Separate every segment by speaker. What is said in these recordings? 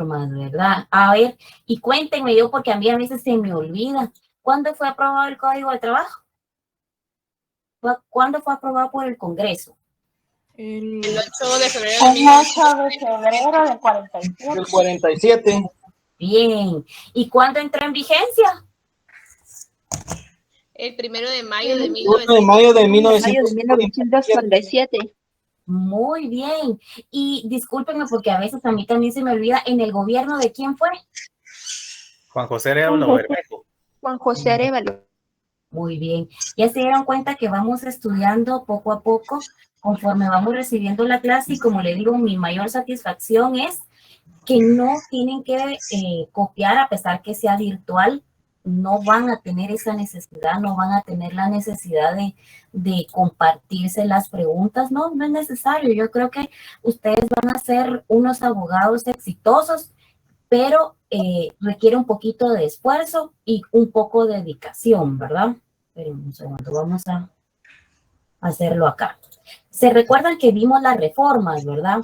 Speaker 1: reformas, ¿verdad? A ver, y cuéntenme yo, porque a mí a veces se me olvida. ¿Cuándo fue aprobado el Código de Trabajo? ¿Cuándo fue aprobado por el Congreso?
Speaker 2: El 8 de febrero
Speaker 3: El 8 de febrero del 47.
Speaker 4: Del 47.
Speaker 1: Bien. ¿Y cuándo entró en vigencia?
Speaker 2: El 1 de mayo de
Speaker 4: 1 de mayo de
Speaker 3: 1947.
Speaker 1: Muy bien. Y discúlpenme porque a veces a mí también se me olvida, ¿en el gobierno de quién fue?
Speaker 5: Juan José Arevalo Bermejo.
Speaker 3: Juan José Arevalo.
Speaker 1: Muy bien. Ya se dieron cuenta que vamos estudiando poco a poco, conforme vamos recibiendo la clase, y como le digo, mi mayor satisfacción es que no tienen que copiar, a pesar que sea virtual, no van a tener esa necesidad, no van a tener la necesidad de compartirse las preguntas, no es necesario. Yo creo que ustedes van a ser unos abogados exitosos, pero requiere un poquito de esfuerzo y un poco de dedicación, ¿verdad? Pero un segundo, vamos a hacerlo acá. Se recuerdan que vimos las reformas, ¿verdad?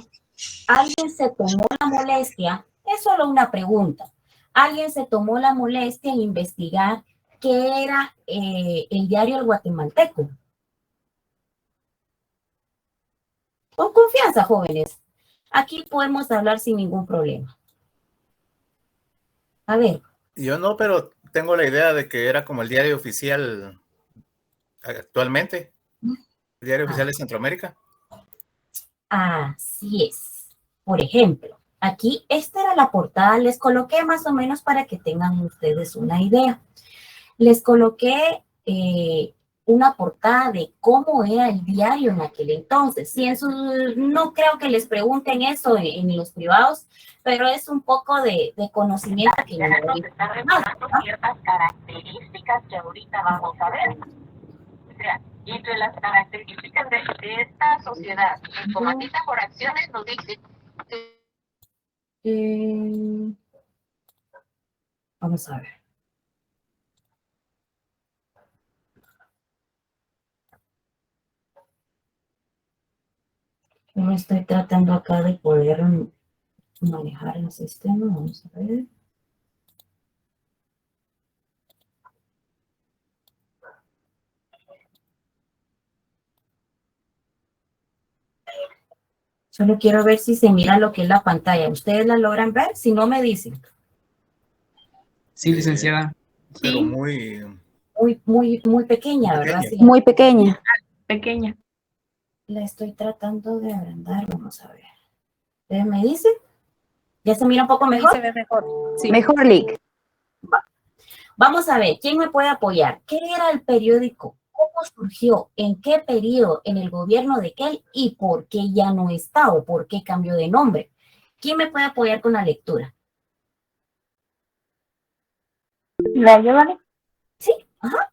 Speaker 1: Alguien se tomó la molestia, es solo una pregunta, alguien se tomó la molestia en investigar qué era el diario El Guatemalteco. Con confianza, jóvenes. Aquí podemos hablar sin ningún problema. A ver.
Speaker 5: Yo no, pero tengo la idea de que era como el diario oficial actualmente. El diario oficial de Centroamérica.
Speaker 1: Así es. Por ejemplo, aquí esta era la portada, les coloqué más o menos para que tengan ustedes una idea. Les coloqué una portada de cómo era el diario en aquel entonces. Si en no creo que les pregunten eso en los privados, pero es un poco de conocimiento que no nos está revelando ciertas características que ahorita vamos a ver. O sea, entre las características de esta sociedad informativa por acciones nos dice vamos a ver. Yo estoy tratando acá de poder manejar el sistema. Vamos a ver. Solo quiero ver si se mira lo que es la pantalla. ¿Ustedes la logran ver? Si no, me dicen.
Speaker 6: Sí, licenciada.
Speaker 5: Pero
Speaker 1: muy pequeña, ¿verdad? Sí.
Speaker 3: Muy pequeña. Pequeña.
Speaker 1: La estoy tratando de agrandar. Vamos a ver. ¿Ustedes me dicen? ¿Ya se mira un poco mejor?
Speaker 3: Se ve mejor. Sí. Mejor, Lick.
Speaker 1: Vamos a ver, ¿quién me puede apoyar? ¿Qué era el periódico? ¿Cómo surgió? ¿En qué periodo? ¿En el gobierno de qué? ¿Y por qué ya no está o por qué cambió de nombre? ¿Quién me puede apoyar con la lectura?
Speaker 3: ¿Le ayudan?
Speaker 1: Sí, ajá.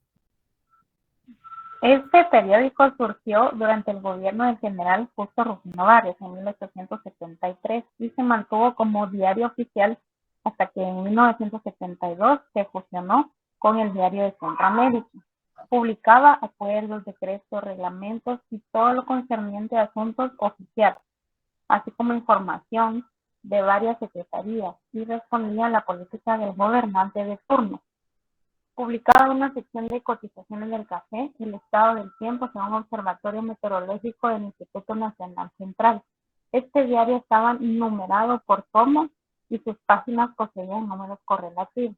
Speaker 3: Este periódico surgió durante el gobierno del general Justo Rufino Barrios en 1873 y se mantuvo como diario oficial hasta que en 1972 se fusionó con el Diario de Centroamérica. Publicaba acuerdos, decretos, reglamentos y todo lo concerniente a asuntos oficiales, así como información de varias secretarías, y respondía a la política del gobernante de turno. Publicaba una sección de cotizaciones del café, el estado del tiempo según un observatorio meteorológico del Instituto Nacional Central. Este diario estaba numerado por tomos y sus páginas poseían números correlativos.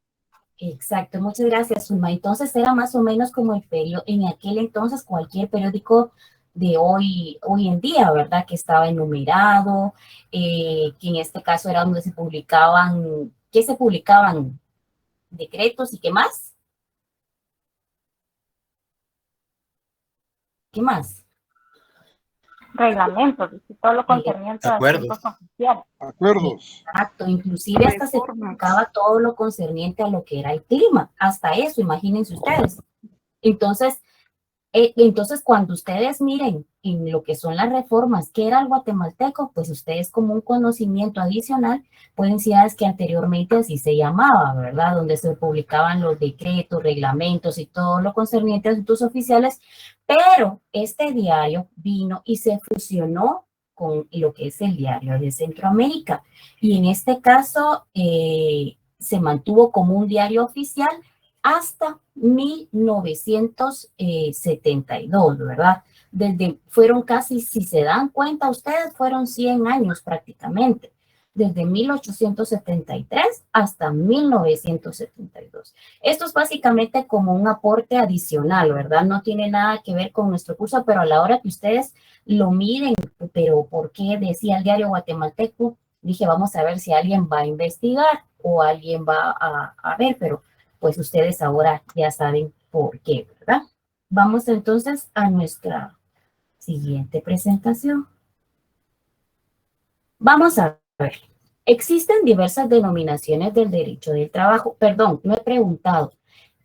Speaker 1: Exacto, muchas gracias, Zulma. Entonces era más o menos como el periódico, en aquel entonces cualquier periódico de hoy en día, ¿verdad? Que estaba enumerado, que en este caso era donde se publicaban, ¿qué se publicaban? Decretos y ¿qué más? ¿Qué más?
Speaker 3: Reglamentos y todo lo concerniente a asuntos oficiales.
Speaker 4: Acuerdos.
Speaker 1: Exacto, inclusive hasta se publicaba todo lo concerniente a lo que era el clima, hasta eso, imagínense ustedes. Entonces, cuando ustedes miren en lo que son las reformas, que era el guatemalteco, pues ustedes como un conocimiento adicional pueden decir que anteriormente así se llamaba, ¿verdad? Donde se publicaban los decretos, reglamentos y todo lo concerniente a asuntos oficiales, pero este diario vino y se fusionó con lo que es el Diario de Centroamérica. Y en este caso se mantuvo como un diario oficial hasta 1972, ¿verdad? Fueron casi, si se dan cuenta ustedes, fueron 100 años prácticamente, desde 1873 hasta 1972. Esto es básicamente como un aporte adicional, ¿verdad? No tiene nada que ver con nuestro curso, pero a la hora que ustedes lo miren, pero ¿por qué decía el Diario Guatemalteco? Dije, vamos a ver si alguien va a investigar o alguien va a ver, pero pues ustedes ahora ya saben por qué, ¿verdad? Vamos entonces a nuestra siguiente presentación. Vamos a ver. Existen diversas denominaciones del derecho del trabajo. Perdón, no he preguntado.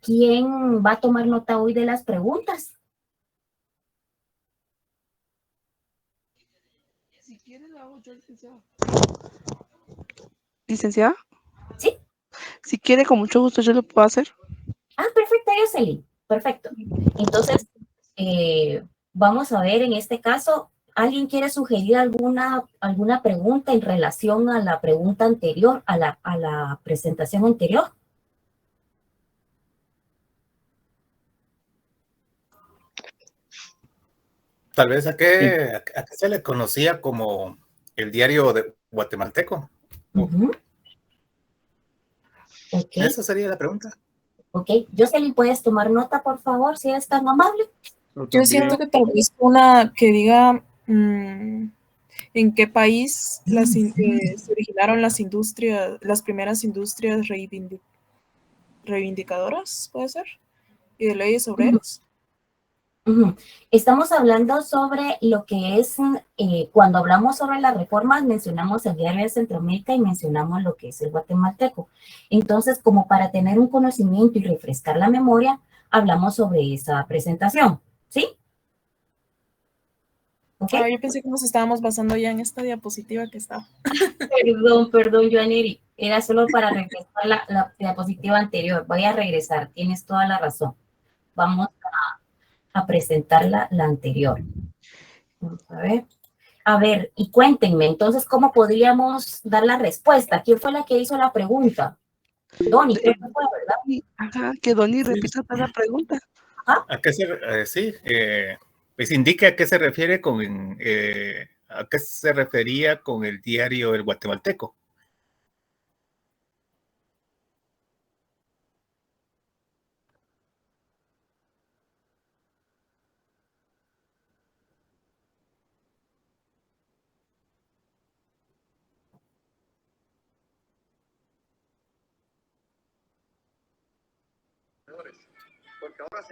Speaker 1: ¿Quién va a tomar nota hoy de las preguntas?
Speaker 7: Si quiere, la hago yo, licenciada. ¿Licenciada?
Speaker 1: Sí.
Speaker 7: Si quiere, con mucho gusto yo lo puedo hacer.
Speaker 1: Ah, perfecto, Jocelyn. Perfecto. Entonces, vamos a ver en este caso, ¿alguien quiere sugerir alguna pregunta en relación a la pregunta anterior, a la presentación anterior?
Speaker 5: Tal vez a qué se le conocía como el Diario de Guatemalteco.
Speaker 1: Okay.
Speaker 5: Esa sería la pregunta.
Speaker 1: Ok, Jocelyn, ¿puedes tomar nota, por favor, si eres tan amable?
Speaker 8: Yo siento que tal vez una que diga en qué país se originaron las industrias, las primeras industrias reivindicadoras, ¿puede ser? Y de leyes obreras.
Speaker 1: Estamos hablando sobre lo que es, cuando hablamos sobre las reformas, mencionamos el Diario de Centroamérica y mencionamos lo que es el Guatemalteco. Entonces, como para tener un conocimiento y refrescar la memoria, hablamos sobre esa presentación, ¿sí?
Speaker 8: ¿Okay? Yo pensé que nos estábamos basando ya en esta diapositiva que estaba.
Speaker 1: Perdón, Joaneri. Era solo para refrescar la diapositiva anterior. Voy a regresar, tienes toda la razón. Vamos a presentar la anterior. Vamos a ver. A ver, y cuéntenme, entonces, ¿cómo podríamos dar la respuesta? ¿Quién fue la que hizo la pregunta? Donny, creo que fue, ¿verdad?
Speaker 7: Ajá, que Donny repita toda la pregunta.
Speaker 1: ¿Ah?
Speaker 5: ¿A qué pues indique a qué se refiere a qué se refería con el Diario El Guatemalteco.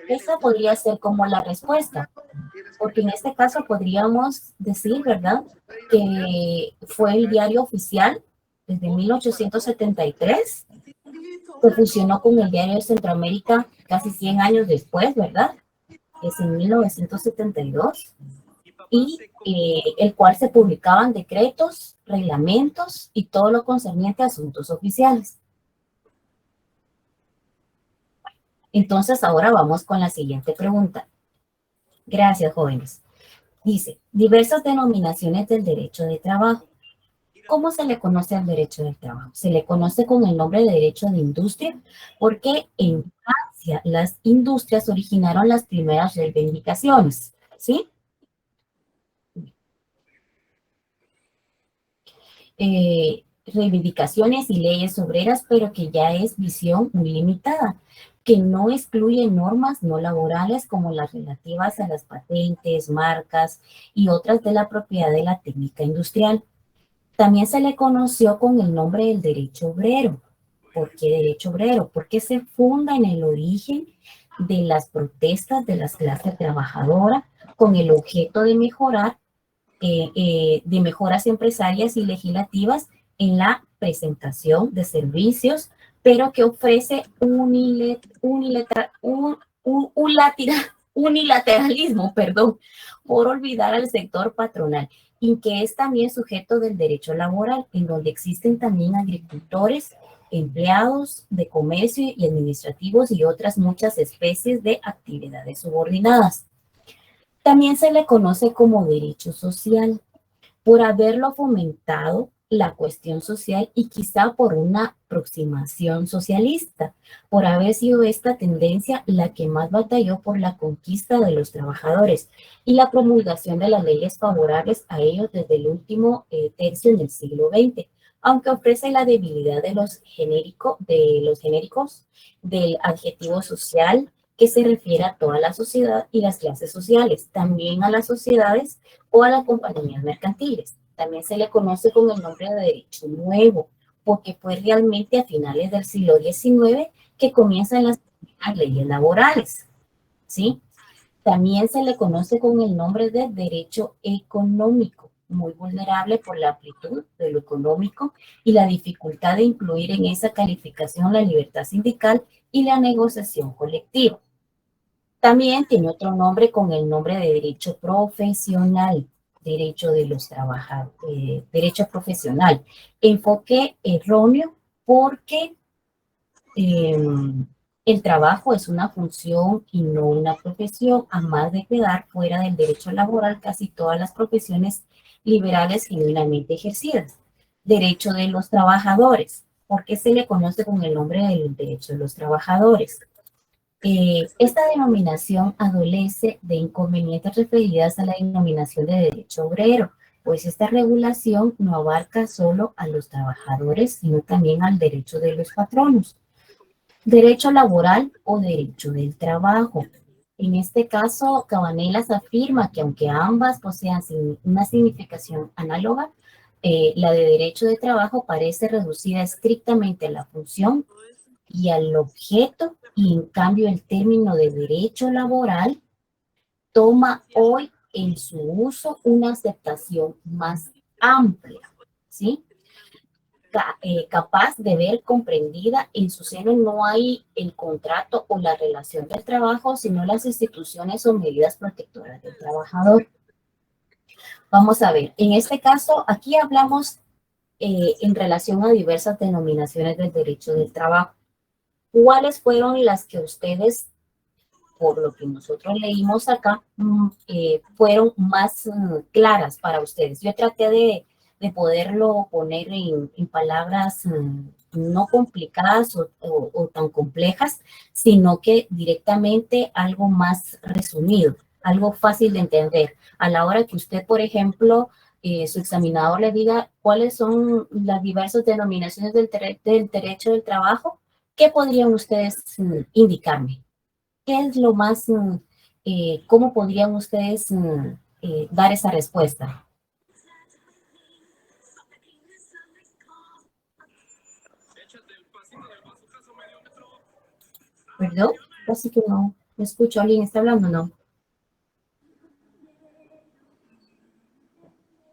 Speaker 1: Esa podría ser como la respuesta, porque en este caso podríamos decir, ¿verdad?, que fue el diario oficial desde 1873, que fusionó con el Diario de Centroamérica casi 100 años después, ¿verdad?, es en 1972, y el cual se publicaban decretos, reglamentos y todo lo concerniente a asuntos oficiales. Entonces, ahora vamos con la siguiente pregunta. Gracias, jóvenes. Dice, diversas denominaciones del derecho de trabajo. ¿Cómo se le conoce al derecho del trabajo? Se le conoce con el nombre de derecho de industria porque en Francia las industrias originaron las primeras reivindicaciones, ¿sí? Reivindicaciones y leyes obreras, pero que ya es visión muy limitada, que no excluye normas no laborales como las relativas a las patentes, marcas y otras de la propiedad de la técnica industrial. También se le conoció con el nombre del derecho obrero. ¿Por qué derecho obrero? Porque se funda en el origen de las protestas de las clases trabajadoras con el objeto de mejorar, de mejoras empresarias y legislativas en la presentación de servicios, pero que ofrece unilateralismo, por olvidar al sector patronal, y que es también sujeto del derecho laboral, en donde existen también agricultores, empleados de comercio y administrativos y otras muchas especies de actividades subordinadas. También se le conoce como derecho social, por haberlo fomentado la cuestión social y quizá por una aproximación socialista, por haber sido esta tendencia la que más batalló por la conquista de los trabajadores y la promulgación de las leyes favorables a ellos desde el último tercio del siglo XX, aunque ofrece la debilidad de los genéricos del adjetivo social que se refiere a toda la sociedad y las clases sociales, también a las sociedades o a las compañías mercantiles. También se le conoce con el nombre de derecho nuevo, porque fue realmente a finales del siglo XIX que comienzan las leyes laborales, ¿sí? También se le conoce con el nombre de derecho económico, muy vulnerable por la amplitud de lo económico y la dificultad de incluir en esa calificación la libertad sindical y la negociación colectiva. También tiene otro nombre con el nombre de derecho profesional, derecho de los trabajadores, derecho profesional. Enfoque erróneo porque el trabajo es una función y no una profesión, a más de quedar fuera del derecho laboral casi todas las profesiones liberales genuinamente ejercidas. Derecho de los trabajadores, porque se le conoce con el nombre del derecho de los trabajadores. Esta denominación adolece de inconvenientes referidas a la denominación de derecho obrero, pues esta regulación no abarca solo a los trabajadores, sino también al derecho de los patronos. Derecho laboral o derecho del trabajo. En este caso, Cabanelas afirma que aunque ambas posean una significación análoga, la de derecho de trabajo parece reducida estrictamente a la función y al objeto, y en cambio el término de derecho laboral toma hoy en su uso una aceptación más amplia, ¿sí? Capaz de ver comprendida en su seno no hay el contrato o la relación del trabajo, sino las instituciones o medidas protectoras del trabajador. Vamos a ver, en este caso, aquí hablamos en relación a diversas denominaciones del derecho del trabajo. ¿Cuáles fueron las que ustedes, por lo que nosotros leímos acá, fueron más claras para ustedes? Yo traté de poderlo poner en palabras no complicadas o tan complejas, sino que directamente algo más resumido, algo fácil de entender. A la hora que usted, por ejemplo, su examinador le diga cuáles son las diversas denominaciones del derecho del trabajo, ¿qué podrían ustedes indicarme? ¿Qué es lo más, cómo podrían ustedes dar esa respuesta? ¿Perdón? Así que no me escucho. ¿Alguien está hablando o no?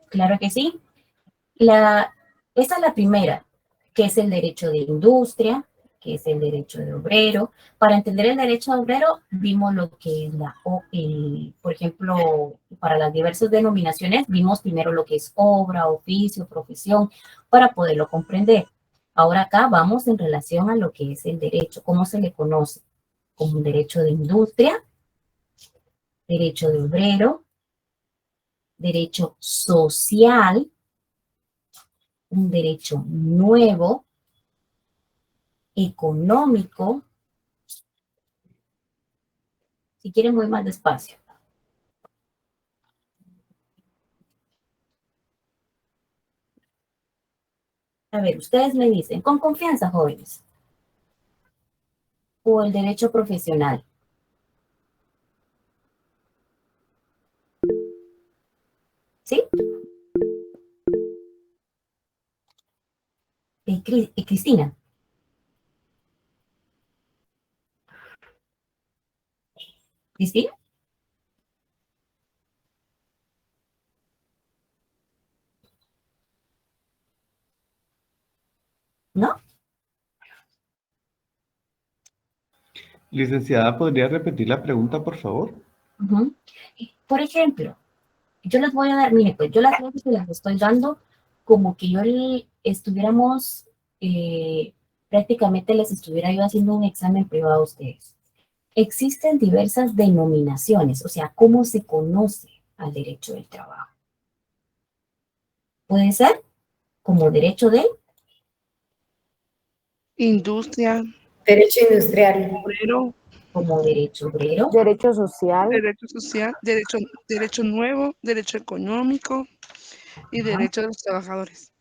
Speaker 1: Claro que sí. Esa es la primera, que es el derecho de industria, que es el derecho de obrero. Para entender el derecho de obrero, vimos lo que es por ejemplo, para las diversas denominaciones, vimos primero lo que es obra, oficio, profesión, para poderlo comprender. Ahora acá vamos en relación a lo que es el derecho. ¿Cómo se le conoce? Como un derecho de industria, derecho de obrero, derecho social, un derecho nuevo, económico. Si quieren, voy más despacio. A ver, ustedes me dicen, con confianza, jóvenes. O el derecho profesional. ¿Sí? Cristina. ¿Cristina? ¿No?
Speaker 9: Licenciada, ¿podría repetir la pregunta, por favor?
Speaker 1: Por ejemplo, yo les voy a dar, mire, pues yo las clases que les estoy dando, como que yo estuviéramos, prácticamente les estuviera yo haciendo un examen privado a ustedes. Existen diversas denominaciones, o sea, cómo se conoce al derecho del trabajo. puede ser como derecho de
Speaker 7: Industria,
Speaker 10: Derecho industrial.
Speaker 7: obrero,
Speaker 1: como derecho obrero,
Speaker 3: Derecho social.
Speaker 7: derecho social, derecho nuevo, derecho económico y
Speaker 1: ajá,
Speaker 7: derecho de los trabajadores.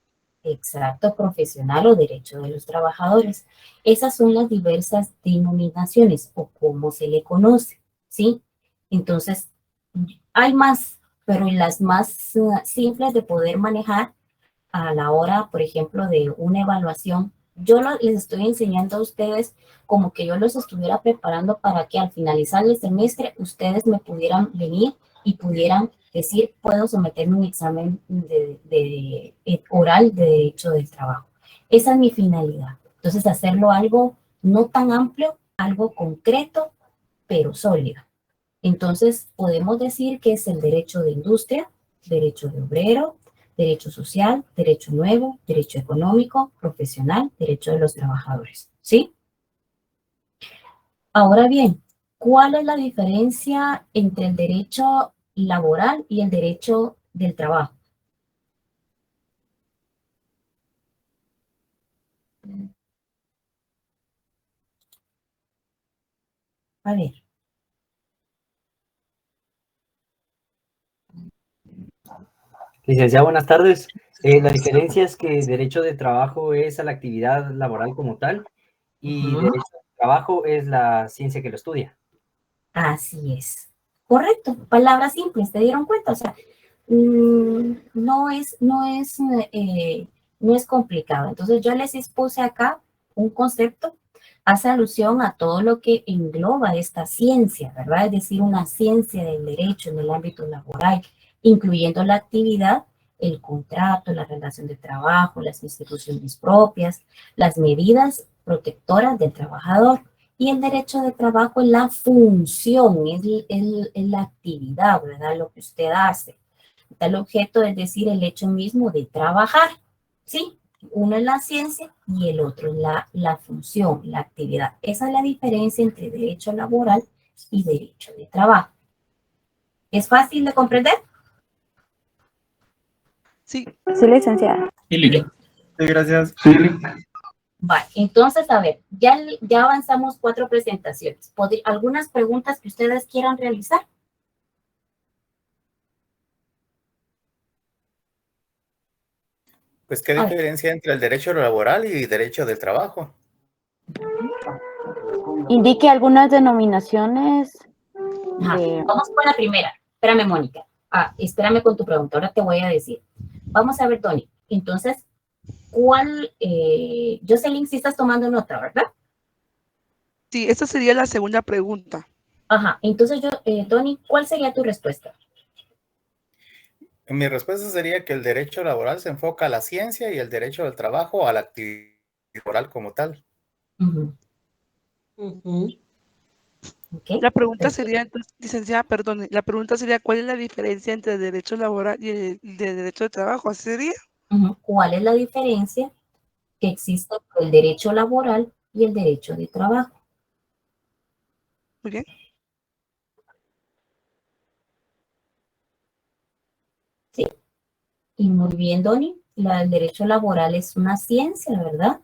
Speaker 1: exacto, profesional o derecho de los trabajadores. Esas son las diversas denominaciones o cómo se le conoce, ¿sí? Entonces, hay más, pero las más simples de poder manejar a la hora, por ejemplo, de una evaluación, les estoy enseñando a ustedes como que yo los estuviera preparando para que al finalizar el semestre ustedes me pudieran venir y pudieran decir, puedo someterme a un examen oral de derecho del trabajo. Esa es mi finalidad. Entonces, hacerlo algo no tan amplio, algo concreto, pero sólido. Entonces, podemos decir que es el derecho de industria, derecho de obrero, derecho social, derecho nuevo, derecho económico, profesional, derecho de los trabajadores, ¿sí? Ahora bien, ¿cuál es la diferencia entre el derecho laboral y el derecho del trabajo? A ver,
Speaker 11: Licenciado, buenas tardes. La diferencia es que derecho de trabajo es a la actividad laboral como tal y derecho de trabajo es la ciencia que lo estudia.
Speaker 1: así es. Correcto, palabras simples, ¿te dieron cuenta? O sea, no es complicado. Entonces yo les expuse acá un concepto, hace alusión a todo lo que engloba esta ciencia, ¿verdad? Es decir, una ciencia del derecho en el ámbito laboral, incluyendo la actividad, el contrato, la relación de trabajo, las instituciones propias, las medidas protectoras del trabajador. Y el derecho de trabajo es la función, es la actividad, ¿verdad? Lo que usted hace. El objeto es decir, el hecho mismo de trabajar, ¿sí? Uno es la ciencia y el otro es la función, la actividad. Esa es la diferencia entre derecho laboral y derecho de trabajo. ¿Es fácil de comprender?
Speaker 7: Sí.
Speaker 3: Sí, licenciada.
Speaker 6: Sí, gracias.
Speaker 1: Vale, entonces, a ver, ya avanzamos 4 presentaciones. ¿Algunas preguntas que ustedes quieran realizar?
Speaker 5: Pues, ¿qué diferencia entre el derecho laboral y derecho del trabajo?
Speaker 3: Indique algunas denominaciones
Speaker 1: Ajá.
Speaker 3: de...
Speaker 1: Vamos con la primera. Espérame, Mónica. Espérame con tu pregunta. Ahora te voy a decir. Vamos a ver, Tony. Entonces, Jocelyn, sí estás tomando nota, ¿verdad?
Speaker 7: Sí, esta sería la segunda pregunta.
Speaker 1: Ajá. Entonces, Tony, ¿cuál sería tu respuesta?
Speaker 5: Mi respuesta sería que el derecho laboral se enfoca a la ciencia y el derecho del trabajo a la actividad laboral como tal.
Speaker 1: Okay.
Speaker 7: La pregunta sería, entonces, licenciada, perdone, la pregunta sería, ¿cuál es la diferencia entre el derecho laboral y el derecho de trabajo? ¿Así sería?
Speaker 1: ¿Cuál es la diferencia que existe entre el derecho laboral y el derecho de trabajo?
Speaker 7: Muy bien.
Speaker 1: Sí. Y muy bien, Donny. El derecho laboral es una ciencia, ¿verdad?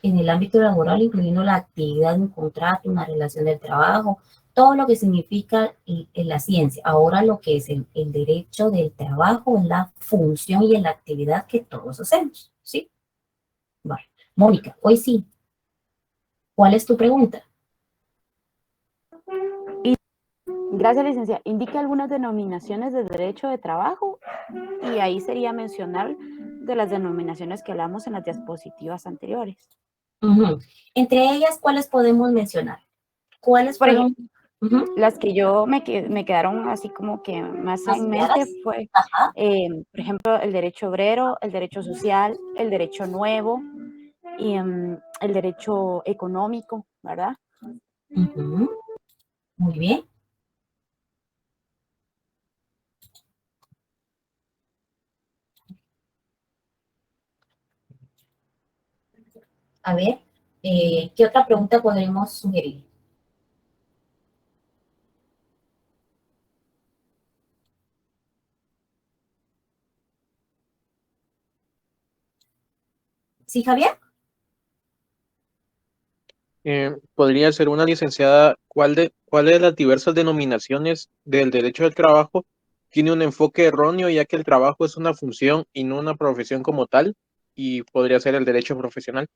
Speaker 1: En el ámbito laboral, incluyendo la actividad de un contrato, una relación de trabajo, todo lo que significa en la ciencia. Ahora lo que es el derecho del trabajo es la función y la actividad que todos hacemos, ¿sí? Vale. Mónica, hoy sí. ¿Cuál es tu pregunta?
Speaker 3: Gracias, licenciada. Indique algunas denominaciones de derecho de trabajo y ahí sería mencionar de las denominaciones que hablamos en las diapositivas anteriores.
Speaker 1: Entre ellas, ¿cuáles podemos mencionar? ¿Cuáles,
Speaker 3: por ejemplo? Las que yo me quedaron así como que más en mente fue, por ejemplo, el derecho obrero, el derecho social, el derecho nuevo y el derecho económico, ¿verdad?
Speaker 1: Muy bien. A ver, ¿qué otra pregunta podremos sugerir? ¿Sí, Javier?
Speaker 12: Podría ser una licenciada, ¿cuál de las diversas denominaciones del derecho del trabajo tiene un enfoque erróneo, ya que el trabajo es una función y no una profesión como tal? Y podría ser el derecho profesional,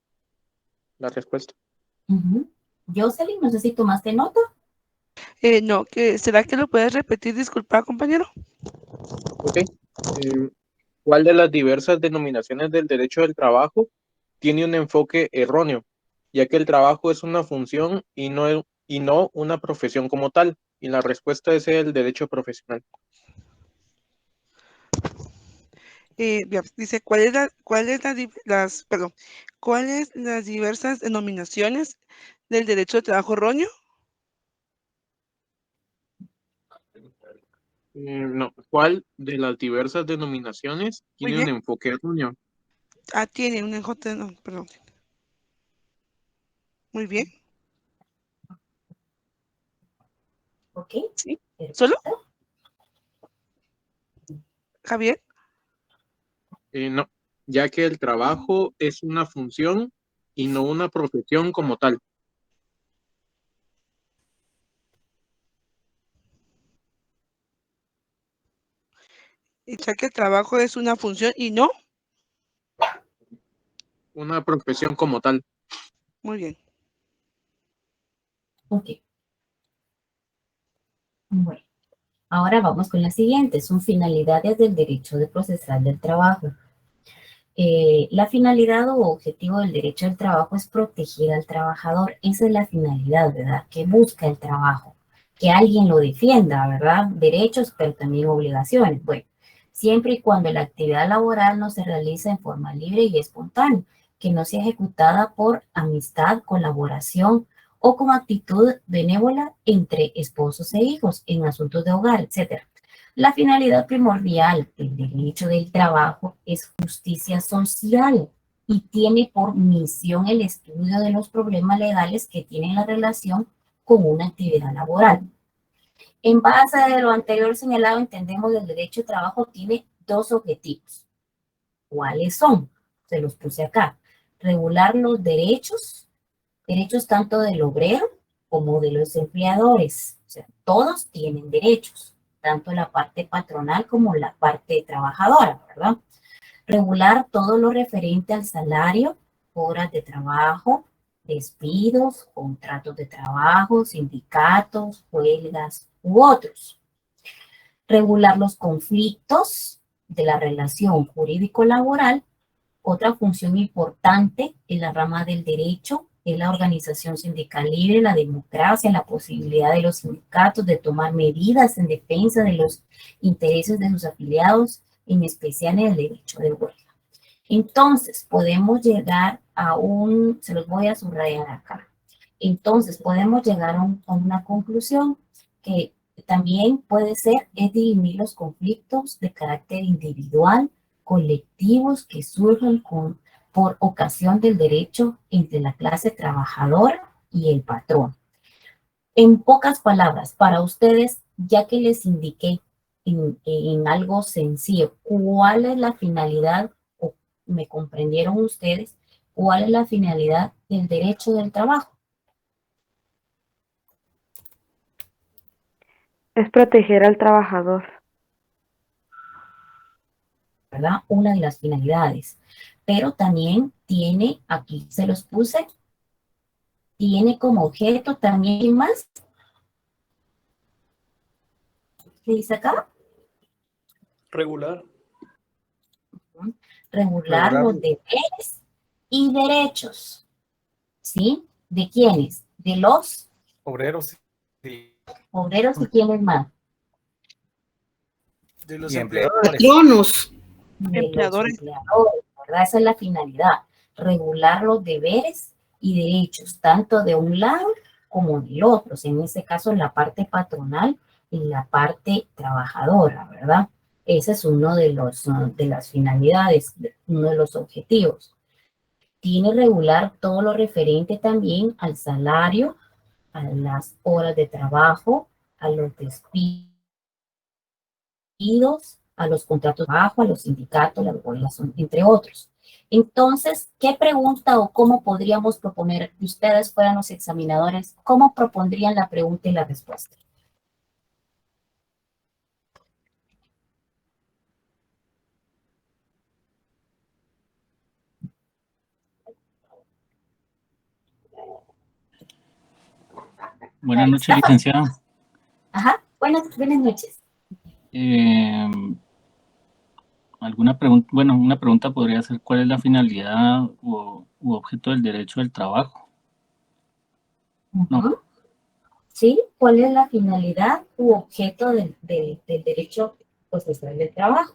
Speaker 12: la respuesta.
Speaker 1: Jocelyn, no sé si tomaste nota.
Speaker 7: No, ¿será que lo puedes repetir? Disculpa, compañero.
Speaker 12: Ok. ¿Cuál de las diversas denominaciones del derecho del trabajo tiene un enfoque erróneo, ya que el trabajo es una función y no una profesión como tal? Y la respuesta es el derecho profesional.
Speaker 7: Dice, ¿cuáles las diversas denominaciones del derecho de trabajo erróneo?
Speaker 12: No, ¿cuál de las diversas denominaciones
Speaker 7: Muy
Speaker 12: tiene
Speaker 7: bien.
Speaker 12: un enfoque erróneo?
Speaker 7: Tiene un enfoque, no, perdón. Muy bien.
Speaker 1: Ok.
Speaker 7: Sí. ¿Solo? Javier.
Speaker 12: No, ya que el trabajo es una función y no una profesión como tal.
Speaker 7: Ya que el trabajo es una función y no.
Speaker 12: Una profesión como tal.
Speaker 7: Muy bien.
Speaker 1: Ok. Bueno, ahora vamos con la siguiente. Son finalidades del derecho de procesal del trabajo. La finalidad o objetivo del derecho al trabajo es proteger al trabajador. Esa es la finalidad, ¿verdad? Que busca el trabajo. Que alguien lo defienda, ¿verdad? Derechos, pero también obligaciones. Bueno, siempre y cuando la actividad laboral no se realiza en forma libre y espontánea, que no sea ejecutada por amistad, colaboración o con actitud benévola entre esposos e hijos en asuntos de hogar, etc. La finalidad primordial del derecho del trabajo es justicia social y tiene por misión el estudio de los problemas legales que tienen la relación con una actividad laboral. En base a lo anterior señalado, entendemos que el derecho de trabajo tiene dos objetivos. ¿Cuáles son? Se los puse acá. Regular los derechos tanto del obrero como de los empleadores. O sea, todos tienen derechos, tanto la parte patronal como la parte trabajadora, ¿verdad? Regular todo lo referente al salario, horas de trabajo, despidos, contratos de trabajo, sindicatos, huelgas u otros. Regular los conflictos de la relación jurídico-laboral. Otra función importante en la rama del derecho es la organización sindical libre, la democracia, la posibilidad de los sindicatos de tomar medidas en defensa de los intereses de sus afiliados, en especial en el derecho de huelga. Entonces, podemos llegar a se los voy a subrayar acá. Entonces, podemos llegar a una conclusión que también puede ser, es dirimir los conflictos de carácter individual, colectivos que surgen por ocasión del derecho entre la clase trabajadora y el patrón. En pocas palabras, para ustedes, ya que les indiqué en algo sencillo, ¿cuál es la finalidad, o me comprendieron ustedes, cuál es la finalidad del derecho del trabajo?
Speaker 3: Es proteger al trabajador.
Speaker 1: ¿Verdad? Una de las finalidades. Pero también tiene, aquí se los puse, tiene como objeto también más. ¿Qué dice acá?
Speaker 4: Regular.
Speaker 1: Regular los deberes y derechos. ¿Sí? ¿De quiénes? De los
Speaker 5: Obreros y
Speaker 1: obreros y quiénes más.
Speaker 4: De los
Speaker 5: empleadores.
Speaker 10: Patronos.
Speaker 1: De los
Speaker 7: Empleadores.
Speaker 1: empleadores, ¿verdad? Esa es la finalidad. Regular los deberes y derechos, tanto de un lado como del otro. En este caso, la parte patronal y la parte trabajadora, ¿verdad? Ese es uno de las finalidades, uno de los objetivos. Tiene regular todo lo referente también al salario, a las horas de trabajo, a los despidos, a los contratos de trabajo, a los sindicatos, las huelgas, entre otros. Entonces, ¿qué pregunta o cómo podríamos proponer, si ustedes fueran los examinadores, cómo propondrían la pregunta y la respuesta?
Speaker 13: Buenas noches, licenciada.
Speaker 1: Ajá, buenas noches.
Speaker 13: Alguna pregunta, bueno, una pregunta podría ser ¿cuál es la finalidad u objeto del derecho del trabajo? No.
Speaker 1: ¿Sí? ¿Cuál es la finalidad u objeto del derecho procesal del trabajo?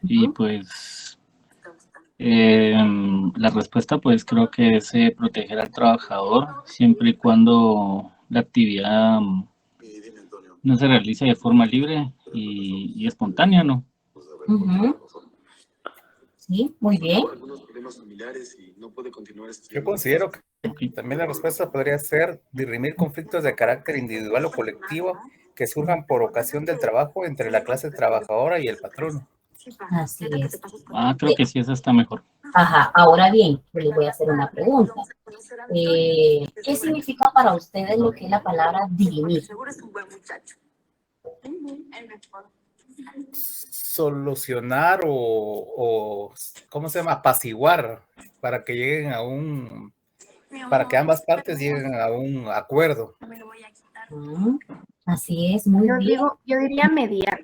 Speaker 13: Y pues la respuesta pues creo que es proteger al trabajador siempre y cuando la actividad no se realice de forma libre y espontánea, ¿no?
Speaker 1: Sí, muy bien.
Speaker 5: Yo considero que también la respuesta podría ser dirimir conflictos de carácter individual o colectivo que surjan por ocasión del trabajo entre la clase trabajadora y el patrono.
Speaker 1: Así es.
Speaker 13: Creo que sí, esa está mejor.
Speaker 1: Ajá, ahora bien, yo les voy a hacer una pregunta. ¿Qué significa para ustedes lo que es la palabra dirimir?
Speaker 5: Solucionar o ¿cómo se llama? Apaciguar para que lleguen para que ambas partes lleguen a un acuerdo.
Speaker 1: Así es, muy bien.
Speaker 3: Yo diría mediar.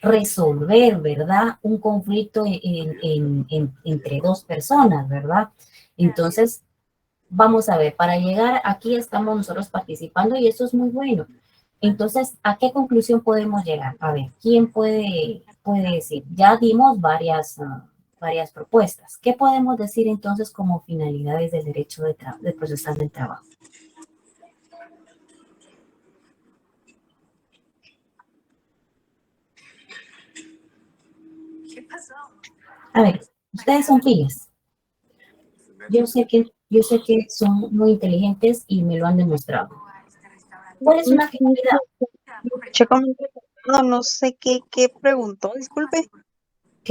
Speaker 1: Resolver, ¿verdad? Un conflicto entre dos personas, ¿verdad? Entonces, vamos a ver, para llegar aquí estamos nosotros participando y eso es muy bueno. Entonces, ¿a qué conclusión podemos llegar? A ver, ¿quién puede decir? Ya dimos varias propuestas. ¿Qué podemos decir entonces como finalidades del derecho de procesal del trabajo? A ver, ustedes son pilas. Yo sé que son muy inteligentes y me lo han demostrado. ¿Cuál es una finalidad?
Speaker 14: No sé qué preguntó, disculpe.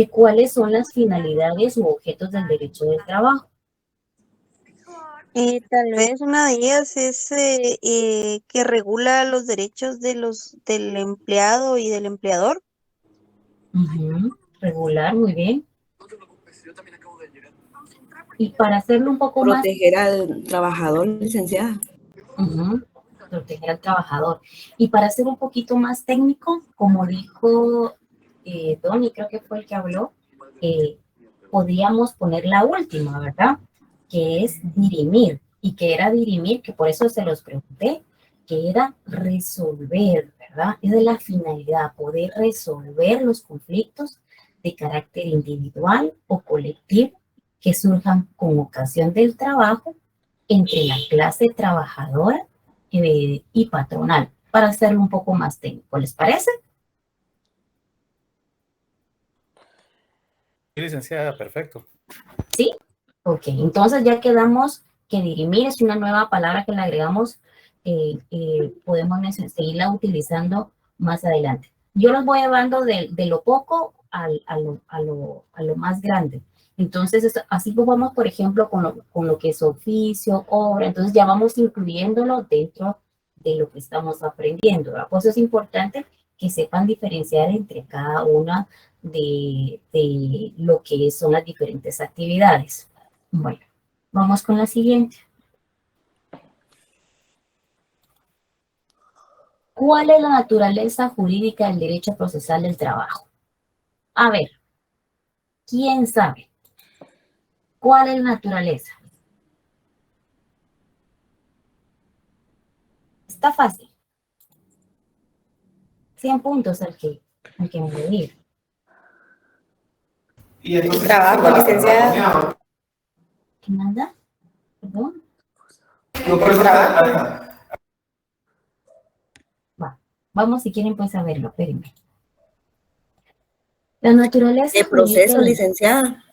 Speaker 1: ¿Cuáles son las finalidades u objetos del derecho del trabajo?
Speaker 14: Tal vez una de ellas es que regula los derechos del empleado y del empleador.
Speaker 1: Regular, muy bien. Y para hacerlo un poco más...
Speaker 15: Proteger al trabajador, licenciada.
Speaker 1: Proteger al trabajador. Y para ser un poquito más técnico, como dijo Donny, creo que fue el que habló, podríamos poner la última, ¿verdad? Que es dirimir. ¿Y que era dirimir? Que por eso se los pregunté, que era resolver, ¿verdad? Es de la finalidad, poder resolver los conflictos de carácter individual o colectivo que surjan con ocasión del trabajo entre la clase trabajadora y patronal, para hacerlo un poco más técnico. ¿Les parece?
Speaker 5: Sí, licenciada, perfecto.
Speaker 1: ¿Sí? Ok, entonces ya quedamos que dirimir es una nueva palabra que le agregamos, podemos seguirla utilizando más adelante. Yo los voy llevando de lo poco a lo más grande. Entonces, así pues vamos, por ejemplo, con lo que es oficio, obra, entonces ya vamos incluyéndolo dentro de lo que estamos aprendiendo, ¿verdad? Pues es importante que sepan diferenciar entre cada una de lo que son las diferentes actividades. Bueno, vamos con la siguiente. ¿Cuál es la naturaleza jurídica del derecho procesal del trabajo? A ver, ¿quién sabe? ¿Cuál es la naturaleza? Está fácil. 100 puntos al que me diga.
Speaker 10: Y el trabajo, licenciada.
Speaker 1: ¿Qué manda? ¿Perdón?
Speaker 10: No, por eso trabajo.
Speaker 1: Vamos, si quieren, pues a verlo. Espérenme. La naturaleza
Speaker 15: El proceso, licenciada.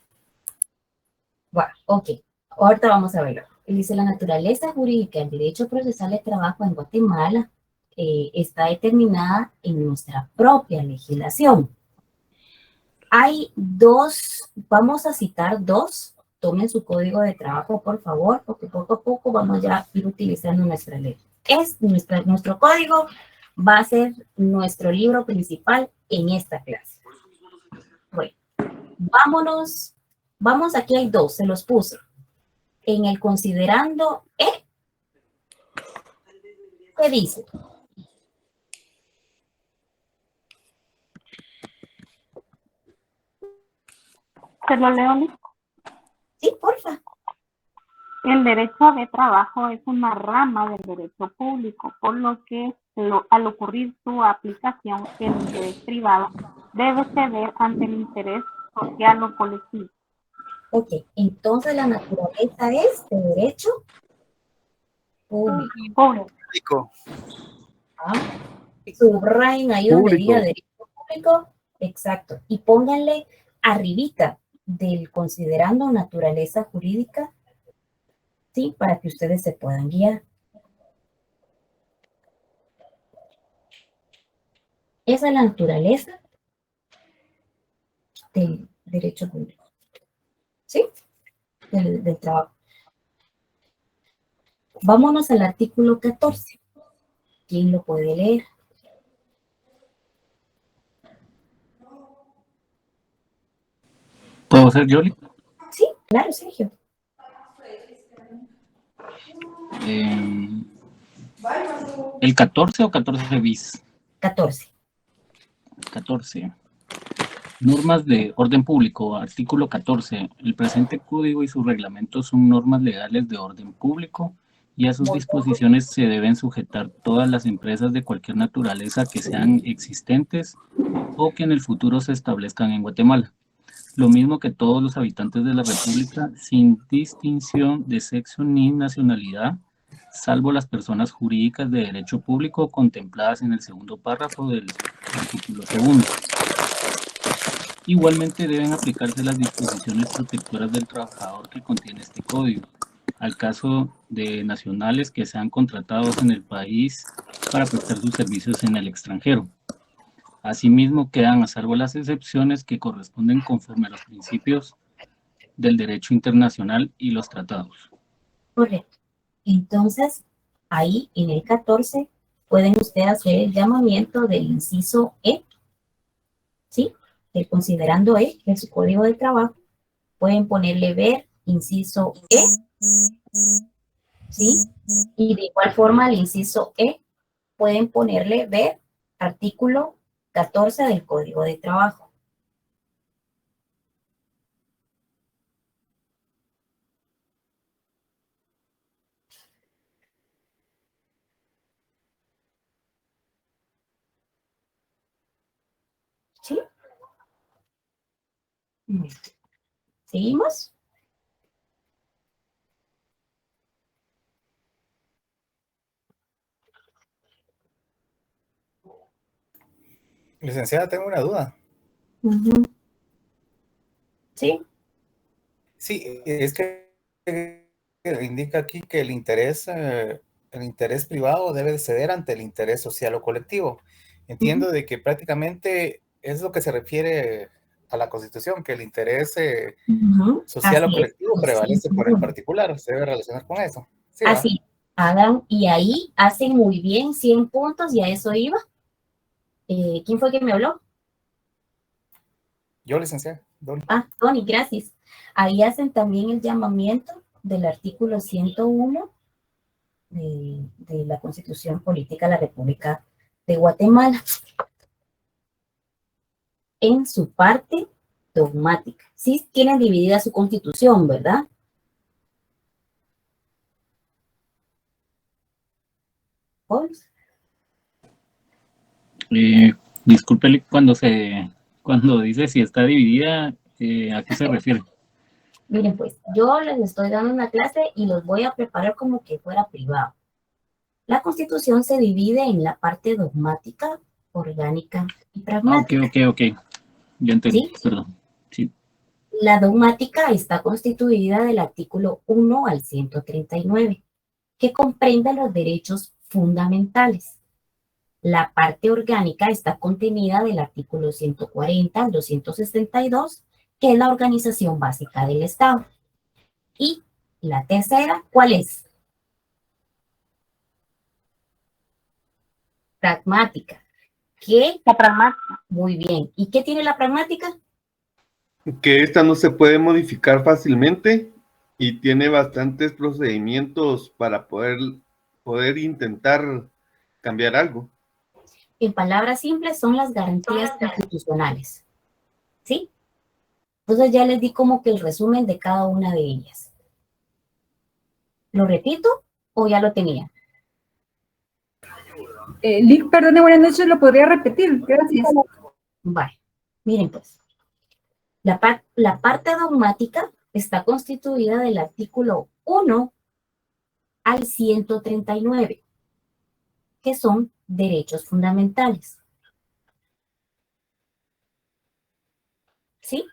Speaker 1: Bueno, ok. Ahorita vamos a verlo. Dice, la naturaleza jurídica del derecho procesal de trabajo en Guatemala está determinada en nuestra propia legislación. Hay dos, vamos a citar dos. Tomen su código de trabajo, por favor, porque poco a poco vamos ya a ir utilizando nuestra ley. Nuestro código va a ser nuestro libro principal en esta clase. Bueno, vamos, aquí hay dos, se los puse. En el considerando E, ¿qué dice?
Speaker 3: ¿Se lo leo, Liz?
Speaker 1: Sí, porfa.
Speaker 3: El derecho de trabajo es una rama del derecho público, por lo que al ocurrir su aplicación, el interés privado debe ceder ante el interés social o colectivo.
Speaker 1: Ok, entonces la naturaleza es de derecho público. Subrayen ahí donde diga derecho público, exacto, y pónganle arribita del considerando naturaleza jurídica, sí, para que ustedes se puedan guiar. Esa es la naturaleza del derecho público, sí, del trabajo. Vámonos al artículo 14. ¿Quién lo puede leer?
Speaker 13: ¿Puedo ser Yoli?
Speaker 1: Sí, claro, Sergio.
Speaker 13: ¿El 14 o 14 bis?
Speaker 1: 14.
Speaker 13: 14. Normas de orden público, artículo 14. El presente código y sus reglamentos son normas legales de orden público y a sus disposiciones se deben sujetar todas las empresas de cualquier naturaleza que sean existentes o que en el futuro se establezcan en Guatemala. Lo mismo que todos los habitantes de la República, sin distinción de sexo ni nacionalidad, salvo las personas jurídicas de derecho público contempladas en el segundo párrafo del artículo segundo. Igualmente deben aplicarse las disposiciones protectoras del trabajador que contiene este código, al caso de nacionales que sean contratados en el país para prestar sus servicios en el extranjero. Asimismo, quedan a salvo las excepciones que corresponden conforme a los principios del derecho internacional y los tratados.
Speaker 1: Correcto. Entonces, ahí en el 14 pueden ustedes hacer el llamamiento del inciso E, ¿sí? El considerando E, que es su código de trabajo. Pueden ponerle ver, inciso E, ¿sí? Y de igual forma, el inciso E, pueden ponerle ver, artículo 14 del Código de Trabajo. ¿Sí? ¿Seguimos?
Speaker 5: Licenciada, tengo una duda.
Speaker 1: Sí.
Speaker 5: Sí, es que indica aquí que el interés privado debe ceder ante el interés social o colectivo. Entiendo de que prácticamente es lo que se refiere a la Constitución, que el interés social o colectivo prevalece por el particular. Se debe relacionar con eso. Sí,
Speaker 1: así, hagan, y ahí hacen muy bien 100 puntos, y a eso iba. ¿Quién fue que me habló?
Speaker 5: Yo, licenciada. Donny.
Speaker 1: Donny, gracias. Ahí hacen también el llamamiento del artículo 101 de la Constitución Política de la República de Guatemala en su parte dogmática. Sí tienen dividida su Constitución, ¿verdad?
Speaker 13: Disculpe, cuando dice si está dividida, ¿a qué se refiere?
Speaker 1: Miren, pues, yo les estoy dando una clase y los voy a preparar como que fuera privado. La Constitución se divide en la parte dogmática, orgánica y pragmática.
Speaker 13: Ok. Yo entendí,
Speaker 1: ¿Sí?
Speaker 13: Perdón. Sí.
Speaker 1: La dogmática está constituida del artículo 1 al 139, que comprende los derechos fundamentales. La parte orgánica está contenida del artículo 140 al 262, que es la organización básica del Estado. Y la tercera, ¿cuál es? Pragmática. ¿Qué?
Speaker 3: La pragmática.
Speaker 1: Muy bien. ¿Y qué tiene la pragmática?
Speaker 9: Que esta no se puede modificar fácilmente y tiene bastantes procedimientos para poder intentar cambiar algo.
Speaker 1: En palabras simples, son las garantías constitucionales. ¿Sí? Entonces ya les di como que el resumen de cada una de ellas. ¿Lo repito o ya lo tenía?
Speaker 16: Lick, perdone, buenas noches, ¿lo podría repetir? Gracias.
Speaker 1: Vale, miren pues. La parte dogmática está constituida del artículo 1 al 139, que son derechos fundamentales. ¿Sí?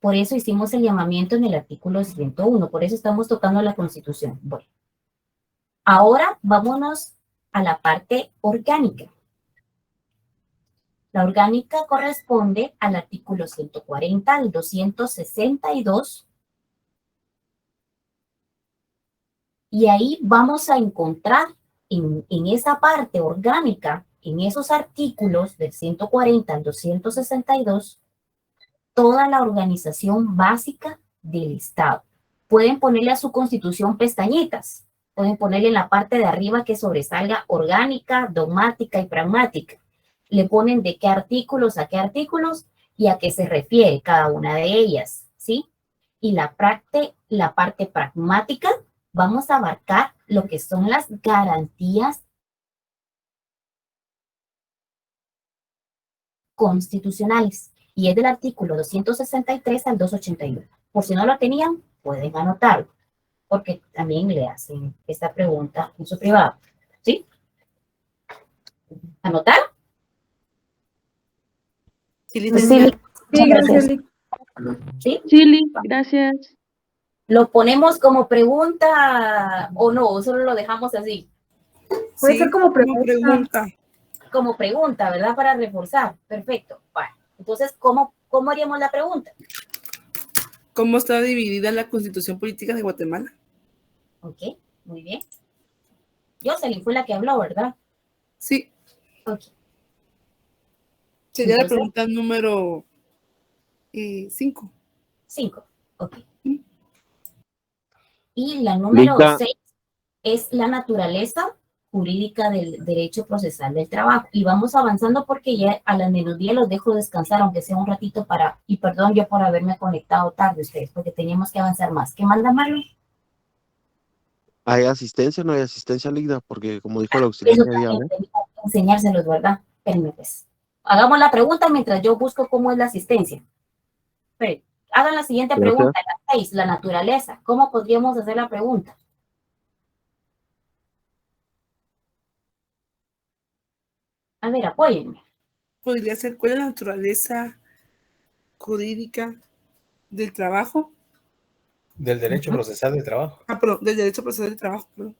Speaker 1: Por eso hicimos el llamamiento en el artículo 101, por eso estamos tocando la Constitución. Bueno, ahora vámonos a la parte orgánica. La orgánica corresponde al artículo 140 al 262. Y ahí vamos a encontrar en esa parte orgánica, en esos artículos del 140 al 262, toda la organización básica del Estado. Pueden ponerle a su Constitución pestañitas. Pueden ponerle en la parte de arriba que sobresalga orgánica, dogmática y pragmática. Le ponen de qué artículos a qué artículos y a qué se refiere cada una de ellas, ¿sí? Y la parte pragmática, vamos a abarcar lo que son las garantías constitucionales. Y es del artículo 263 al 281. Por si no lo tenían, pueden anotarlo, porque también le hacen esta pregunta en su privado. ¿Sí? ¿Anotar?
Speaker 7: Sí,
Speaker 16: gracias, Lick.
Speaker 1: ¿Sí?
Speaker 16: Sí, gracias.
Speaker 1: ¿Lo ponemos como pregunta o no? ¿O solo lo dejamos así?
Speaker 16: Puede ser como pregunta.
Speaker 1: Como pregunta, ¿verdad? Para reforzar. Perfecto. Bueno, entonces, ¿cómo haríamos la pregunta?
Speaker 7: ¿Cómo está dividida la Constitución Política de Guatemala?
Speaker 1: Ok, muy bien. Jocelyn fue la que habló, ¿verdad?
Speaker 7: Sí.
Speaker 1: Ok.
Speaker 7: Sería
Speaker 1: Entonces,
Speaker 7: la pregunta número 5.
Speaker 1: 5, ok. Y la número 6 es la naturaleza jurídica del derecho procesal del trabajo. Y vamos avanzando porque ya a la mediodía los dejo descansar, aunque sea un ratito y perdón yo por haberme conectado tarde ustedes, porque teníamos que avanzar más. ¿Qué manda Marlon?
Speaker 17: ¿Hay asistencia o no hay asistencia, Ligda? Porque como dijo la auxiliar,
Speaker 1: Eso
Speaker 17: había,
Speaker 1: también
Speaker 17: ¿no?
Speaker 1: tenía que enseñárselos, ¿verdad? Espérenme pues. Hagamos la pregunta mientras yo busco cómo es la asistencia. Pero, hagan la siguiente
Speaker 17: Gracias.
Speaker 1: pregunta, la 6, la naturaleza. ¿Cómo podríamos hacer la pregunta? A ver, apóyenme.
Speaker 7: Podría ser, ¿cuál es la naturaleza jurídica del trabajo?
Speaker 5: Del derecho procesal del trabajo.
Speaker 7: Perdón, del derecho procesal del trabajo, perdón.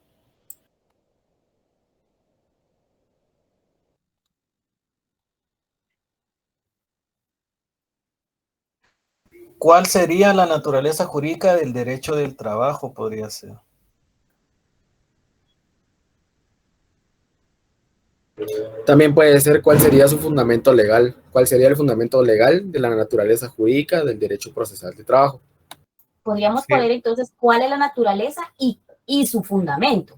Speaker 18: ¿Cuál sería la naturaleza jurídica del derecho del trabajo? Podría ser.
Speaker 19: También puede ser cuál sería su fundamento legal, cuál sería el fundamento legal de la naturaleza jurídica del derecho procesal de trabajo.
Speaker 1: Podríamos poner entonces cuál es la naturaleza y su fundamento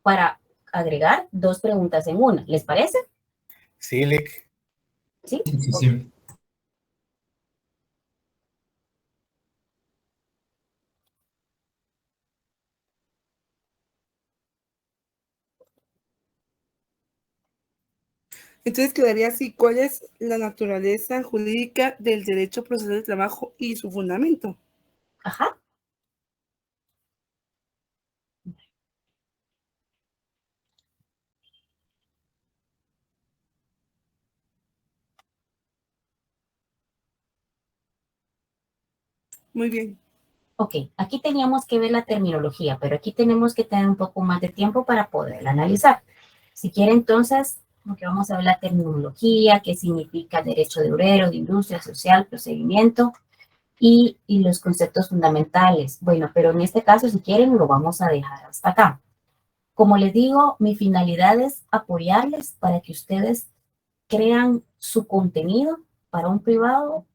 Speaker 1: para agregar 2 preguntas en una. ¿Les parece?
Speaker 5: Sí, Lick.
Speaker 1: ¿Sí?
Speaker 10: Sí.
Speaker 7: Entonces quedaría así, ¿cuál es la naturaleza jurídica del derecho procesal del trabajo y su fundamento?
Speaker 1: Ajá.
Speaker 7: Muy bien.
Speaker 1: Ok, aquí teníamos que ver la terminología, pero aquí tenemos que tener un poco más de tiempo para poder analizar. Si quiere, entonces, porque vamos a ver la terminología, qué significa derecho de obrero, de industria, social, procedimiento y los conceptos fundamentales. Bueno, pero en este caso, si quieren, lo vamos a dejar hasta acá. Como les digo, mi finalidad es apoyarles para que ustedes crean su contenido para un privado,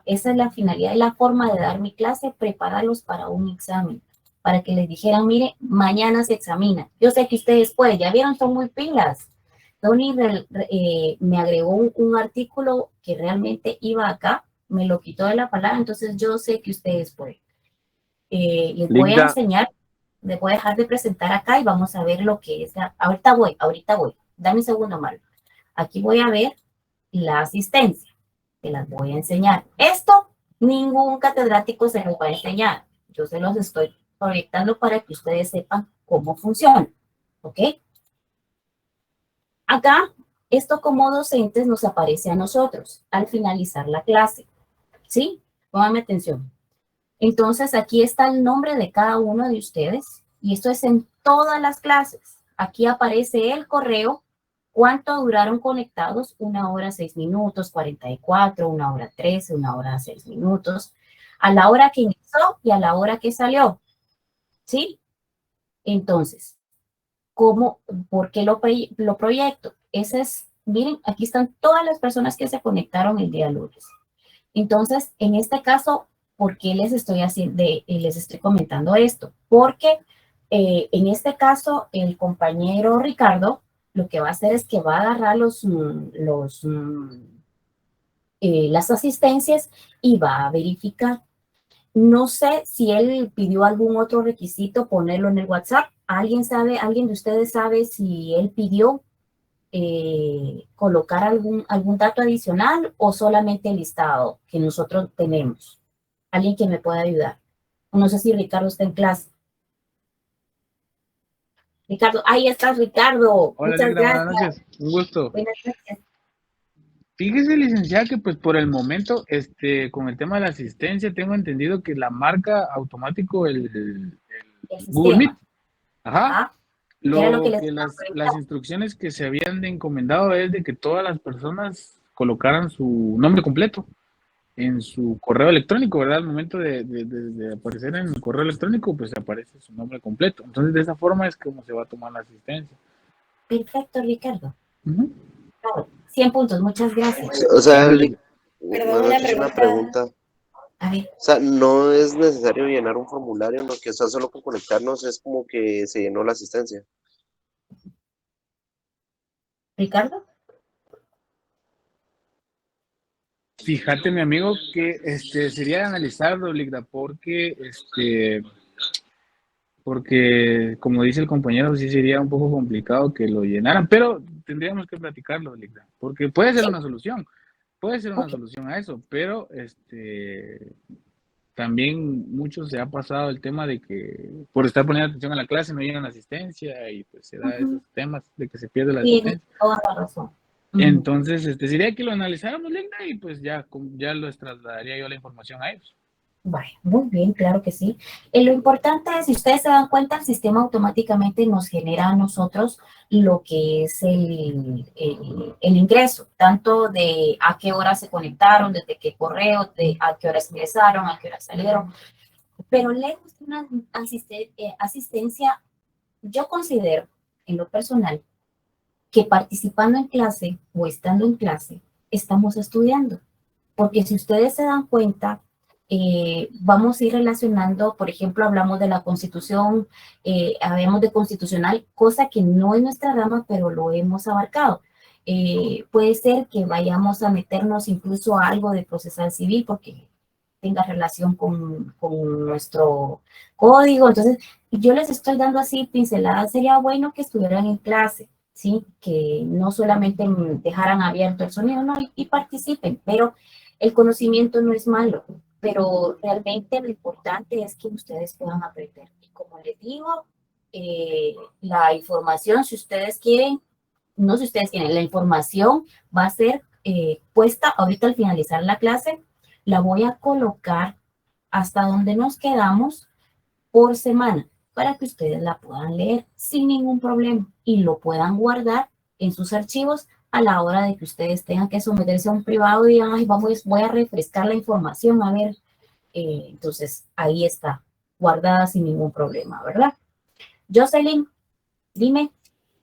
Speaker 1: esa es la finalidad y la forma de dar mi clase, prepararlos para un examen, para que les dijeran, mire, mañana se examina. Yo sé que ustedes pueden, ya vieron, son muy pilas. Tony me agregó un artículo que realmente iba acá, me lo quitó de la palabra, entonces yo sé que ustedes pueden. Les voy a enseñar, les voy a dejar de presentar acá y vamos a ver lo que es. Ahorita voy. Dame un segundo, Mario. Aquí voy a ver la asistencia, que las voy a enseñar. Esto ningún catedrático se los va a enseñar. Yo se los estoy proyectando para que ustedes sepan cómo funciona. ¿Ok? Acá, esto como docentes nos aparece a nosotros al finalizar la clase. ¿Sí? Pónganme atención. Entonces, aquí está el nombre de cada uno de ustedes y esto es en todas las clases. Aquí aparece el correo, cuánto duraron conectados, 1 hora 6 minutos, 44, 1 hora 13, 1 hora 6 minutos, a la hora que inició y a la hora que salió. ¿Sí? Entonces, ¿por qué lo proyecto? Ese es, miren, aquí están todas las personas que se conectaron el día lunes. Entonces, en este caso, ¿por qué les estoy comentando esto? Porque en este caso, el compañero Ricardo lo que va a hacer es que va a agarrar las asistencias y va a verificar. No sé si él pidió algún otro requisito, ponerlo en el WhatsApp. ¿Alguien de ustedes sabe si él pidió colocar algún dato adicional o solamente el listado que nosotros tenemos? ¿Alguien que me pueda ayudar? No sé si Ricardo está en clase. Ricardo, ahí estás, Ricardo.
Speaker 20: Hola,
Speaker 1: muchas
Speaker 20: Linda,
Speaker 1: gracias.
Speaker 20: buenas noches. Un gusto.
Speaker 1: Buenas noches.
Speaker 20: Fíjese, licenciada, que pues por el momento, con el tema de la asistencia, tengo entendido que la marca automático el Google Meet. Ajá. Lo que las instrucciones que se habían encomendado es de que todas las personas colocaran su nombre completo en su correo electrónico, ¿verdad? Al momento de aparecer en el correo electrónico, pues aparece su nombre completo. Entonces, de esa forma es como se va a tomar la asistencia.
Speaker 1: Perfecto, Ricardo. 100 puntos, muchas gracias.
Speaker 17: O sea,
Speaker 1: Perdón,
Speaker 17: una pregunta.
Speaker 1: A ver.
Speaker 17: O sea, no es necesario llenar un formulario, no, que sea solo con conectarnos, es como que se llenó la asistencia.
Speaker 1: ¿Ricardo?
Speaker 20: Fíjate, mi amigo, que sería analizarlo, Ligda, porque como dice el compañero, sí sería un poco complicado que lo llenaran, pero tendríamos que platicarlo, Ligda, porque puede ser una solución, solución a eso, pero también mucho se ha pasado el tema de que por estar poniendo atención a la clase no llegan a la asistencia y pues se da esos temas de que se pierde la asistencia.
Speaker 1: Tiene toda la razón.
Speaker 20: Entonces, sería que lo analizáramos, Linda, y pues ya les trasladaría yo la información a ellos.
Speaker 1: Bueno, muy bien, claro que sí. Lo importante es, si ustedes se dan cuenta, el sistema automáticamente nos genera a nosotros lo que es el ingreso, tanto de a qué hora se conectaron, desde qué correo, a qué horas ingresaron, a qué horas salieron. Pero lejos de una asistencia, yo considero, en lo personal, que participando en clase o estando en clase, estamos estudiando. Porque si ustedes se dan cuenta, vamos a ir relacionando, por ejemplo, hablamos de la Constitución, hablamos de constitucional, cosa que no es nuestra rama, pero lo hemos abarcado. Puede ser que vayamos a meternos incluso a algo de procesal civil, porque tenga relación con nuestro código. Entonces, yo les estoy dando así pinceladas. Sería bueno que estuvieran en clase, ¿sí? Que no solamente dejaran abierto el sonido, no, y participen, pero el conocimiento no es malo, pero realmente lo importante es que ustedes puedan aprender. Y como les digo, la información, si ustedes quieren, no si ustedes quieren, la información va a ser puesta ahorita al finalizar la clase, la voy a colocar hasta donde nos quedamos por semana. para que ustedes la puedan leer sin ningún problema y lo puedan guardar en sus archivos a la hora de que ustedes tengan que someterse a un privado y digan, ay, voy a refrescar la información, a ver. Entonces, ahí está, guardada sin ningún problema, ¿verdad? Jocelyn, dime.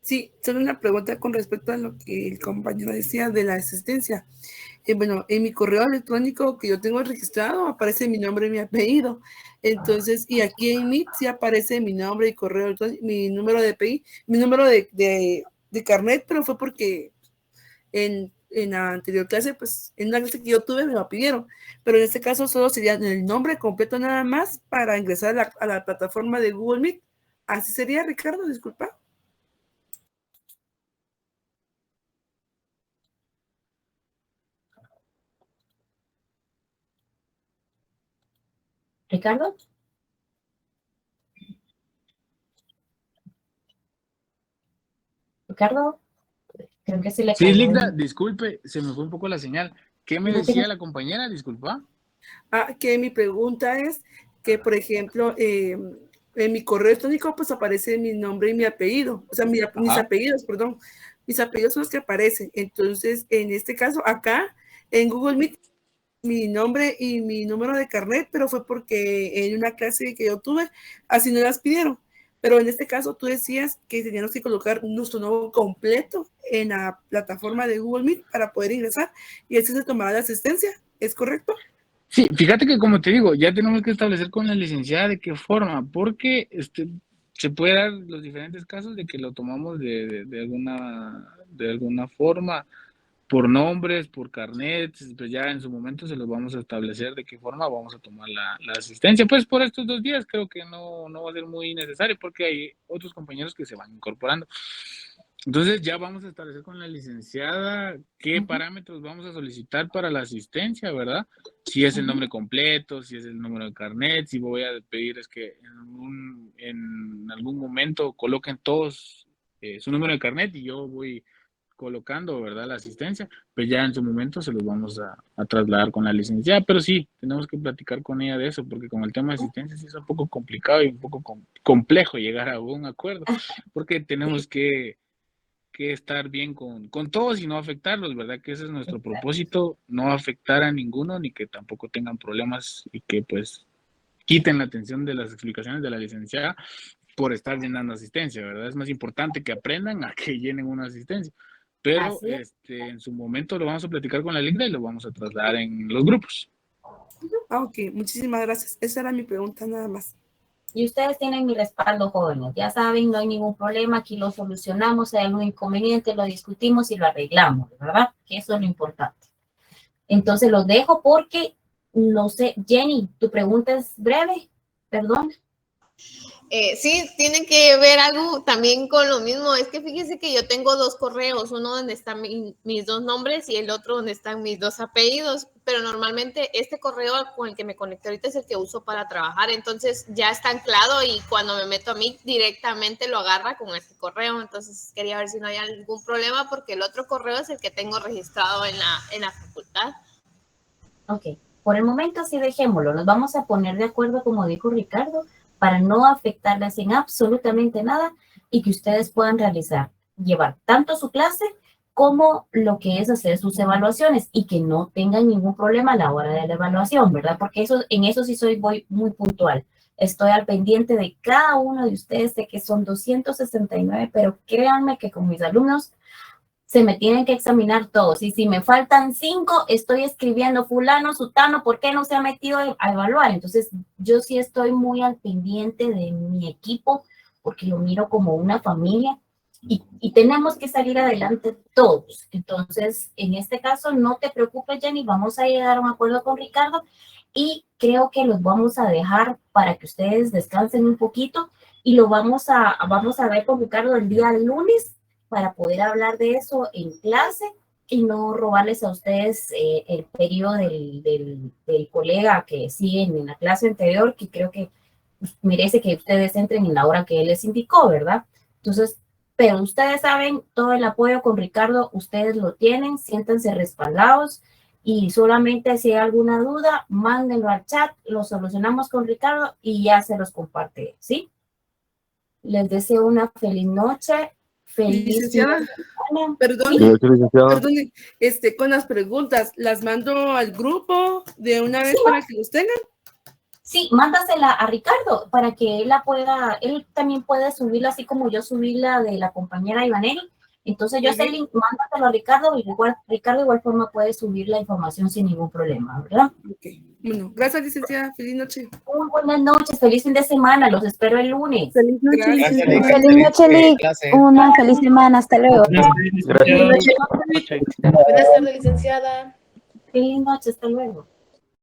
Speaker 7: Sí, solo una pregunta con respecto a lo que el compañero decía de la asistencia. Bueno, en mi correo electrónico que yo tengo registrado aparece mi nombre y mi apellido. Entonces, y aquí en Meet sí aparece mi nombre y correo electrónico, mi número de PI, mi número de carnet, pero fue porque en la anterior clase, pues en una clase que yo tuve me lo pidieron. Pero en este caso solo sería el nombre completo nada más para ingresar a la plataforma de Google Meet. Así sería, Ricardo, disculpa.
Speaker 1: Ricardo. Ricardo, creo que se le
Speaker 20: Sí,
Speaker 1: cayó.
Speaker 20: Ligda, disculpe, se me fue un poco la señal. ¿Qué me decía la compañera? Disculpa.
Speaker 7: Que mi pregunta es que, por ejemplo, en mi correo electrónico pues aparece mi nombre y mi apellido, o sea, mis apellidos, perdón, mis apellidos son los que aparecen. Entonces, en este caso, acá en Google Meet, mi nombre y mi número de carnet, pero fue porque en una clase que yo tuve, así no las pidieron. Pero en este caso tú decías que teníamos que colocar nuestro nombre completo en la plataforma de Google Meet para poder ingresar y así se tomará la asistencia, ¿es correcto?
Speaker 20: Sí, fíjate que como te digo, ya tenemos que establecer con la licenciada de qué forma, porque se puede dar los diferentes casos de que lo tomamos de alguna forma, por nombres, por carnets, pues ya en su momento se los vamos a establecer de qué forma vamos a tomar la asistencia. Pues por estos 2 días creo que no va a ser muy necesario porque hay otros compañeros que se van incorporando. Entonces ya vamos a establecer con la licenciada qué parámetros vamos a solicitar para la asistencia, ¿verdad? Si es el nombre completo, si es el número de carnet, si voy a pedir es que en algún momento coloquen todos su número de carnet y yo voy colocando, ¿verdad? La asistencia, pues ya en su momento se los vamos a trasladar con la licenciada, pero sí, tenemos que platicar con ella de eso, porque con el tema de asistencia sí es un poco complicado y un poco complejo llegar a un acuerdo, porque tenemos que estar bien con todos y no afectarlos, ¿verdad? Que ese es nuestro propósito, no afectar a ninguno ni que tampoco tengan problemas y que pues quiten la atención de las explicaciones de la licenciada por estar llenando asistencia, ¿verdad? Es más importante que aprendan a que llenen una asistencia, pero en su momento lo vamos a platicar con la Ligda y lo vamos a trasladar en los grupos.
Speaker 7: Ok, muchísimas gracias. Esa era mi pregunta nada más.
Speaker 1: Y ustedes tienen mi respaldo, jóvenes. Ya saben, no hay ningún problema. Aquí lo solucionamos. Si hay algún inconveniente, lo discutimos y lo arreglamos, ¿verdad? Que eso es lo importante. Entonces, los dejo porque, no sé, Jenny, tu pregunta es breve. Perdón.
Speaker 2: Sí, tienen que ver algo también con lo mismo. Es que fíjense que yo tengo 2 correos, uno donde están mis 2 nombres y el otro donde están mis 2 apellidos, pero normalmente este correo con el que me conecté ahorita es el que uso para trabajar, entonces ya está anclado y cuando me meto a mí directamente lo agarra con este correo, entonces quería ver si no hay algún problema porque el otro correo es el que tengo registrado en la facultad.
Speaker 1: Ok, por el momento así dejémoslo, nos vamos a poner de acuerdo como dijo Ricardo, para no afectarles en absolutamente nada y que ustedes puedan llevar tanto su clase como lo que es hacer sus evaluaciones y que no tengan ningún problema a la hora de la evaluación, ¿verdad? Porque en eso sí voy muy puntual. Estoy al pendiente de cada uno de ustedes, sé que son 269, pero créanme que con mis alumnos se me tienen que examinar todos. Y si me faltan 5, estoy escribiendo fulano, sutano, ¿por qué no se ha metido a evaluar? Entonces, yo sí estoy muy al pendiente de mi equipo, porque lo miro como una familia y tenemos que salir adelante todos. Entonces, en este caso, no te preocupes, Jenny, vamos a llegar a un acuerdo con Ricardo y creo que los vamos a dejar para que ustedes descansen un poquito y lo vamos a ver con Ricardo el día lunes para poder hablar de eso en clase y no robarles a ustedes el periodo del colega que siguen en la clase anterior, que creo que merece que ustedes entren en la hora que él les indicó, ¿verdad? Entonces, pero ustedes saben, todo el apoyo con Ricardo, ustedes lo tienen, siéntanse respaldados y solamente si hay alguna duda, mándenlo al chat, lo solucionamos con Ricardo y ya se los comparte, ¿sí? Les deseo una feliz noche. Feliz
Speaker 7: Licenciada, perdón, con las preguntas, ¿las mando al grupo de una vez para que los tengan?
Speaker 1: Sí, mándasela a Ricardo para que él él también puede subirla así como yo subí la de la compañera Ivaneri. Entonces yo sé el link, mándaselo a Ricardo y Ricardo de igual forma puede subir la información sin ningún problema, ¿verdad?
Speaker 7: Okay. Bueno, gracias, licenciada. Feliz noche.
Speaker 1: Muy buenas noches, feliz fin de semana, los espero el lunes.
Speaker 14: Feliz noche,
Speaker 1: licenciada.
Speaker 14: Feliz noche, Lick. Una feliz semana, hasta luego.
Speaker 2: Buenas tardes, licenciada.
Speaker 1: Feliz noche, hasta luego.